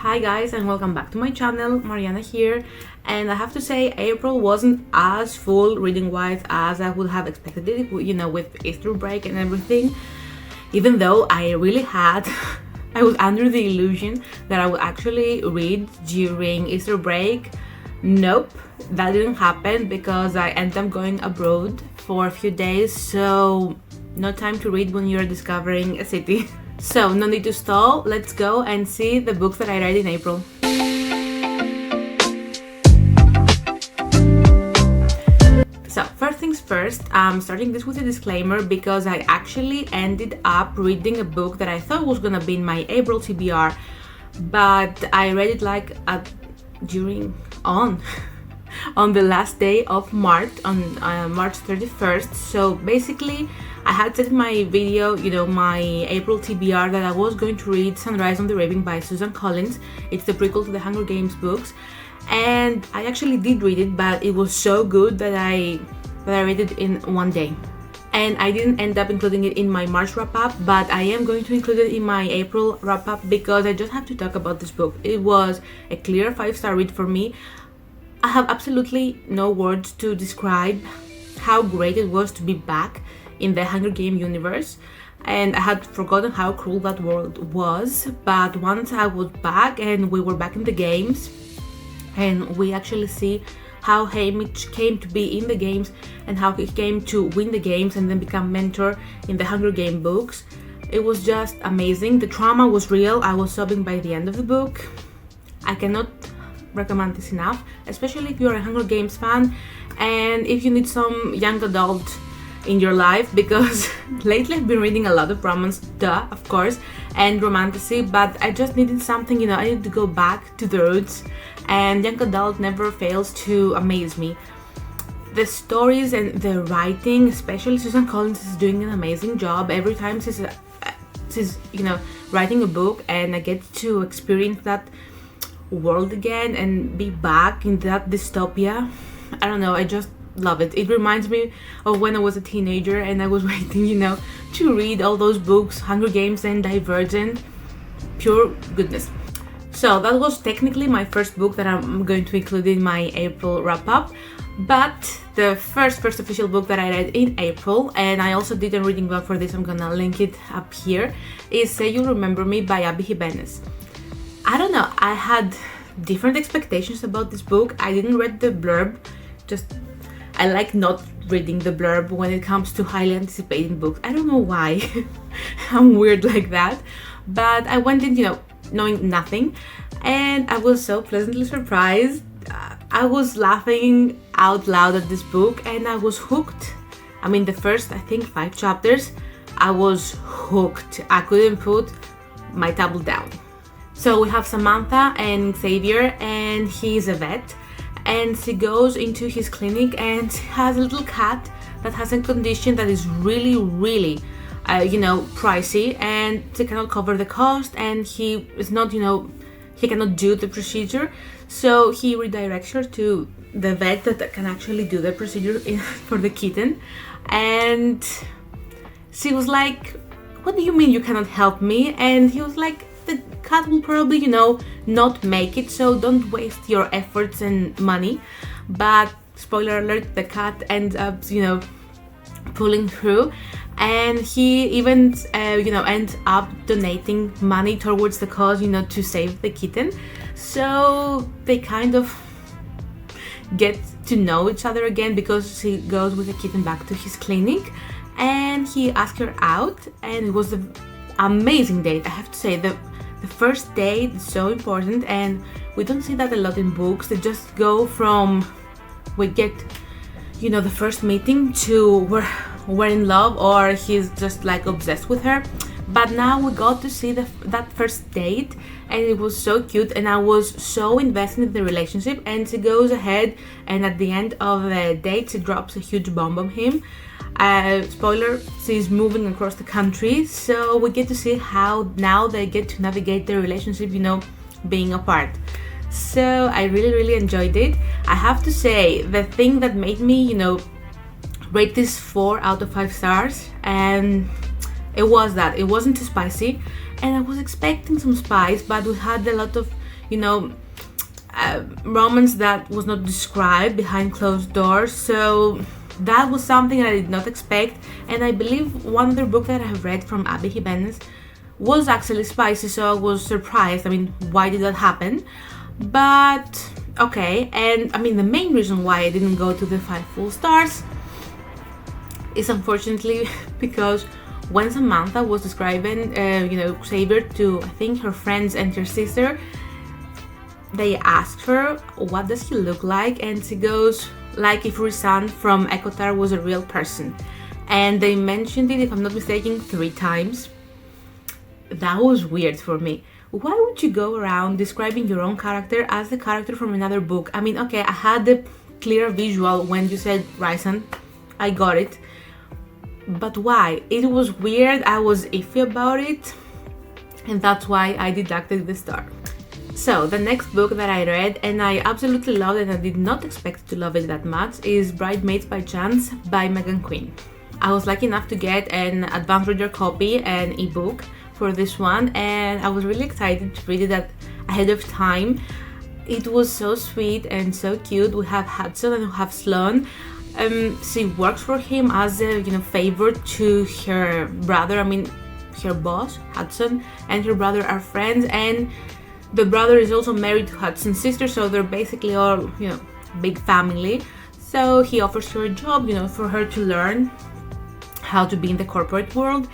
Hi guys, and welcome back to my channel. Marianna here, and I have to say April wasn't as full reading wise as I would have expected it, with Easter break and everything. Even though I really had I was under the illusion that I would actually read during Easter break. Nope, that didn't happen because I ended up going abroad for a few days, so no time to read when you're discovering a city. So no need to stall, let's go and see the books that I read in April. So first things first, I'm starting this with a disclaimer because I actually ended up reading a book that I thought was gonna be in my April TBR, but I read it like on the last day of March, on March 31st. So basically I had said in my video, my April TBR, that I was going to read Sunrise on the Raving by Susan Collins. It's the prequel to the Hunger Games books, and I actually did read it, but it was so good that I read it in one day. And I didn't end up including it in my March wrap-up, but I am going to include it in my April wrap-up because I just have to talk about this book. It was a clear 5-star read for me. I have absolutely no words to describe how great it was to be back in the Hunger Game universe, and I had forgotten how cruel that world was. But once I was back and we were back in the games, and we actually see how Haymitch came to be in the games and how he came to win the games and then become mentor in the Hunger Game books, it was just amazing. The trauma was real. I was sobbing by the end of the book. I cannot recommend this enough, especially if you're a Hunger Games fan and if you need some young adult in your life, because lately I've been reading a lot of romance, of course, and romantasy, but I just needed something, I needed to go back to the roots, and young adult never fails to amaze me. The stories and the writing, especially Susan Collins, is doing an amazing job. Every time she's writing a book and I get to experience that world again and be back in that dystopia, I don't know, I just love it. It reminds me of when I was a teenager and I was waiting, to read all those books, Hunger Games and Divergent. Pure goodness. So that was technically my first book that I'm going to include in my April wrap-up. But the first official book that I read in April, and I also did a reading blog for this, I'm gonna link it up here, is Say You'll Remember Me by Abby Jimenez. I don't know, I had different expectations about this book. I didn't read the blurb, I like not reading the blurb when it comes to highly anticipated books. I don't know why. I'm weird like that. But I went in, knowing nothing, and I was so pleasantly surprised. I was laughing out loud at this book and I was hooked. I mean, the first, I think, 5 chapters, I was hooked. I couldn't put my tablet down. So we have Samantha and Xavier, and he's a vet, and she goes into his clinic and has a little cat that has a condition that is really pricey, and she cannot cover the cost, and he is not, he cannot do the procedure, so he redirects her to the vet that can actually do the procedure for the kitten. And she was like, what do you mean you cannot help me? And he was like, the cat will probably, not make it, so don't waste your efforts and money. But spoiler alert, the cat ends up, pulling through, and he even, ends up donating money towards the cause, to save the kitten. So they kind of get to know each other again because he goes with the kitten back to his clinic, and he asked her out, and it was an amazing date. I have to say, the first date is so important, and we don't see that a lot in books. They just go from, we get, the first meeting to we're in love, or he's just like obsessed with her. But now we got to see that first date, and it was so cute, and I was so invested in the relationship. And she goes ahead, and at the end of the date, she drops a huge bomb on him. Spoiler, she's moving across the country, so we get to see how now they get to navigate their relationship, being apart. So I really enjoyed it. I have to say, the thing that made me, rate this 4 out of 5 stars, and it was that it wasn't too spicy, and I was expecting some spice, but we had a lot of you know, romance that was not described behind closed doors. So that was something I did not expect, and I believe one other book that I have read from Abby Jimenez was actually spicy, so I was surprised. I mean, why did that happen? But okay, and I mean the main reason why I didn't go to the 5 full stars is unfortunately because when Samantha was describing, Xavier to, I think, her friends and her sister, they asked her, what does he look like? And she goes, like if Rizan from ACOTAR was a real person. And they mentioned it, if I'm not mistaken, 3 times. That was weird for me. Why would you go around describing your own character as the character from another book? I mean, okay, I had the clear visual when you said Rizan. I got it. But why? It was weird, I was iffy about it, and that's why I deducted the star. So the next book that I read, and I absolutely loved it and I did not expect to love it that much, is Bridesmaids by Chance by Megan Quinn. I was lucky enough to get an advanced reader copy, an ebook for this one, and I was really excited to read it ahead of time. It was so sweet and so cute. We have Hudson and we have Sloan. She works for him as a favor to her brother. I mean, her boss Hudson and her brother are friends, and the brother is also married to Hudson's sister, so they're basically all big family. So he offers her a job, for her to learn how to be in the corporate world.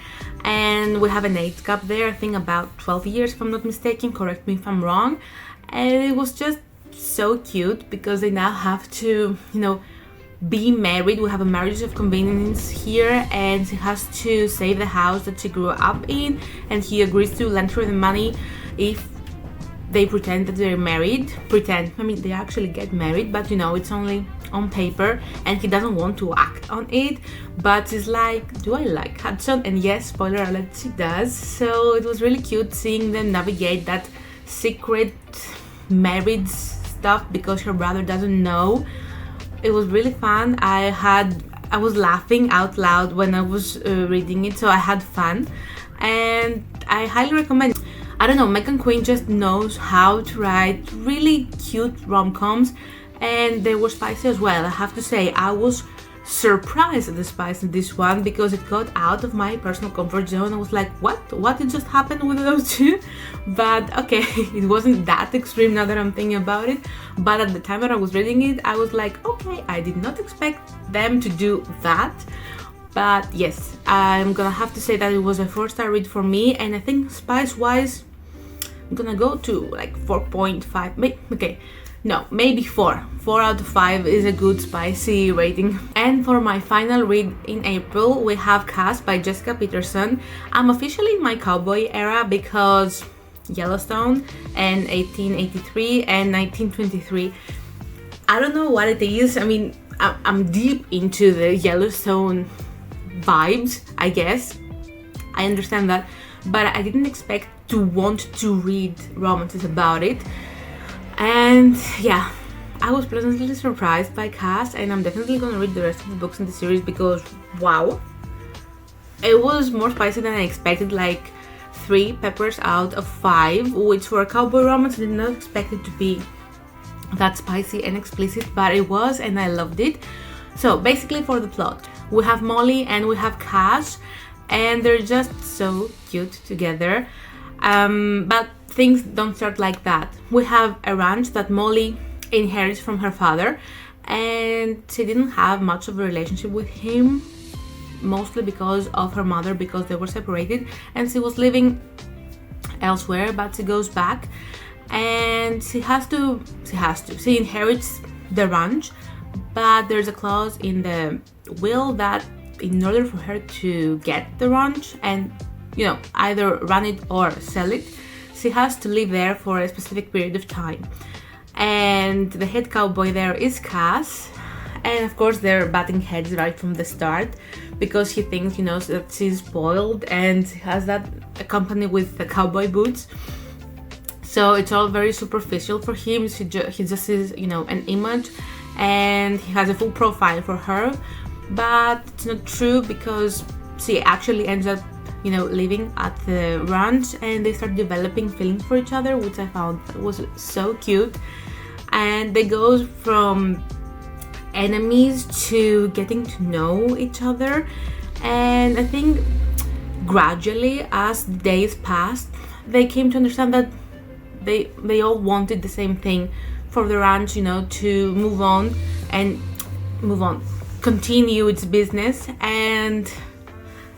And we have an age gap there, I think about 12 years if I'm not mistaken, correct me if I'm wrong. And it was just so cute because they now have to be married. We have a marriage of convenience here, and she has to save the house that she grew up in, and he agrees to lend her the money if they pretend that they're married. I mean, they actually get married, but it's only on paper, and he doesn't want to act on it. But she's like, do I like Hudson? And yes, spoiler alert, she does. So it was really cute seeing them navigate that secret marriage stuff because her brother doesn't know. It was really fun. I was laughing out loud when I was reading it, so I had fun, and I highly recommend it. I don't know, Megan Quinn just knows how to write really cute rom-coms, and they were spicy as well. I have to say, I was surprised at the spice in this one because it got out of my personal comfort zone. I was like, what did just happen with those two? But okay, it wasn't that extreme now that I'm thinking about it, but at the time that I was reading it, I was like, okay, I did not expect them to do that. But yes, I'm gonna have to say that it was a 4-star read for me, and I think spice wise I'm gonna go to like 4.5, okay, no, maybe 4 out of 5 is a good spicy rating. And for my final read in April, we have Cast by Jessica Peterson. I'm officially in my cowboy era because Yellowstone and 1883 and 1923, I don't know what it is. I mean, I'm deep into the Yellowstone vibes, I guess. I understand that, but I didn't expect to want to read romances about it. And yeah, I was pleasantly surprised by Cast, and I'm definitely gonna read the rest of the books in the series because wow, it was more spicy than I expected, like 3 peppers out of 5, which for a cowboy romance I did not expect it to be that spicy and explicit, but it was, and I loved it. So basically, for the plot, we have Molly and we have Cash, and they're just so cute together. But things don't start like that. We have a ranch that Molly inherits from her father, and she didn't have much of a relationship with him, mostly because of her mother, because they were separated, and she was living elsewhere. But she goes back, and she inherits the ranch, but there's a clause in the will that in order for her to get the ranch and either run it or sell it, she has to live there for a specific period of time. And the head cowboy there is Cass, and of course they're butting heads right from the start because he thinks that she's spoiled and she has that accompanied with the cowboy boots. So it's all very superficial for him. He just sees an image, and he has a full profile for her, but it's not true because she actually ends up you know, living at the ranch, and they start developing feelings for each other, which I found was so cute. And they go from enemies to getting to know each other, and I think gradually as the days passed, they came to understand that they all wanted the same thing for the ranch, you know, to move on, continue its business. And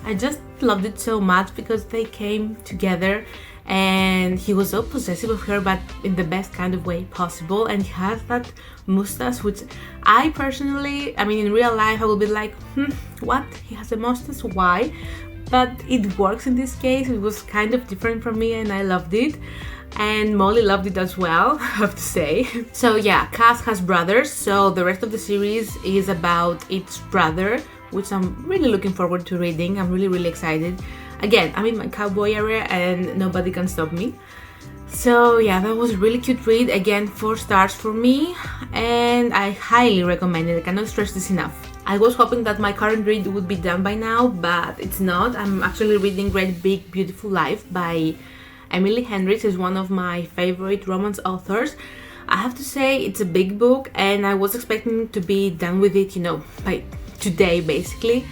I just loved it so much because they came together, and he was so possessive of her, but in the best kind of way possible. And he has that mustache, which I personally, I mean, in real life I will be like, what? He has a mustache? Why? But it works in this case. It was kind of different from me, and I loved it. And Molly loved it as well, I have to say. So yeah, Cass has brothers, so the rest of the series is about its brother, which I'm really looking forward to reading. I'm really excited. Again, I'm in my cowboy area and nobody can stop me. So yeah, that was a really cute read. Again, 4 stars for me, and I highly recommend it. I cannot stress this enough. I was hoping that my current read would be done by now, but it's not. I'm actually reading Great Big Beautiful Life by Emily Henry. Is one of my favorite romance authors. I have to say it's a big book, and I was expecting to be done with it, you know, by today basically,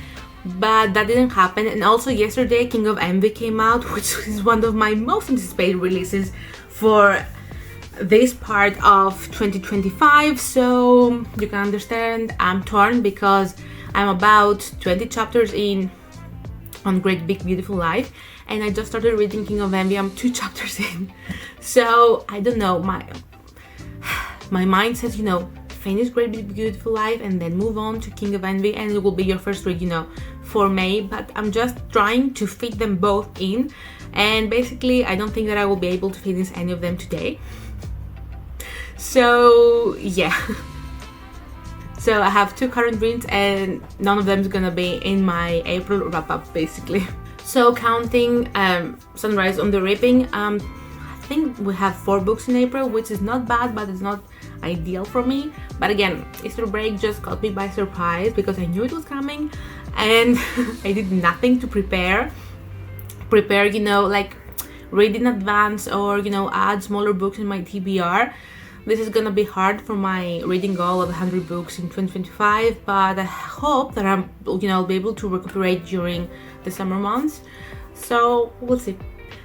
but that didn't happen. And also yesterday King of Envy came out, which is one of my most anticipated releases for this part of 2025, so you can understand I'm torn because I'm about 20 chapters in on Great Big Beautiful Life, and I just started reading King of Envy. I'm 2 chapters in, so I don't know, my mind says, you know, finish Great Big Beautiful Life and then move on to King of Envy, and it will be your first read, you know, for May. But I'm just trying to fit them both in, and basically I don't think that I will be able to finish any of them today. So yeah. So I have 2 current reads, and none of them is gonna be in my April wrap-up basically. So counting Sunrise on the Reaping, I think we have 4 books in April, which is not bad, but it's not ideal for me. But again, Easter break just caught me by surprise because I knew it was coming, and I did nothing to prepare, you know, like read in advance or, you know, add smaller books in my TBR. This is gonna be hard for my reading goal of 100 books in 2025, but I hope that I'll be able to recuperate during the summer months. So we'll see.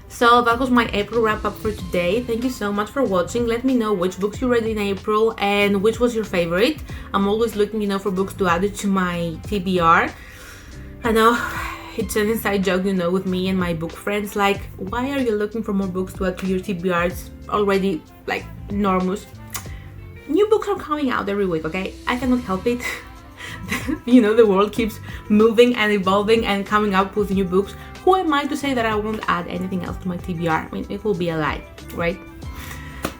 So that was my April wrap-up for today. Thank you so much for watching. Let me know which books you read in April and which was your favorite. I'm always looking, you know, for books to add it to my TBR. I know it's an inside joke, you know, with me and my book friends, like, why are you looking for more books to add to your TBR? It's already like enormous. New books are coming out every week, okay? I cannot help it. You know, the world keeps moving and evolving and coming up with new books. Who am I to say that I won't add anything else to my TBR? I mean, it will be a lie, right?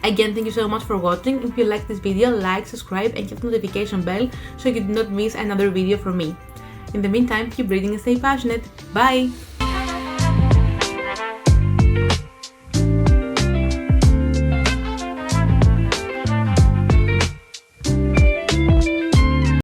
Again, thank you so much for watching. If you like this video, like, subscribe, and hit the notification bell so you do not miss another video from me. In the meantime, keep reading and stay passionate. Bye!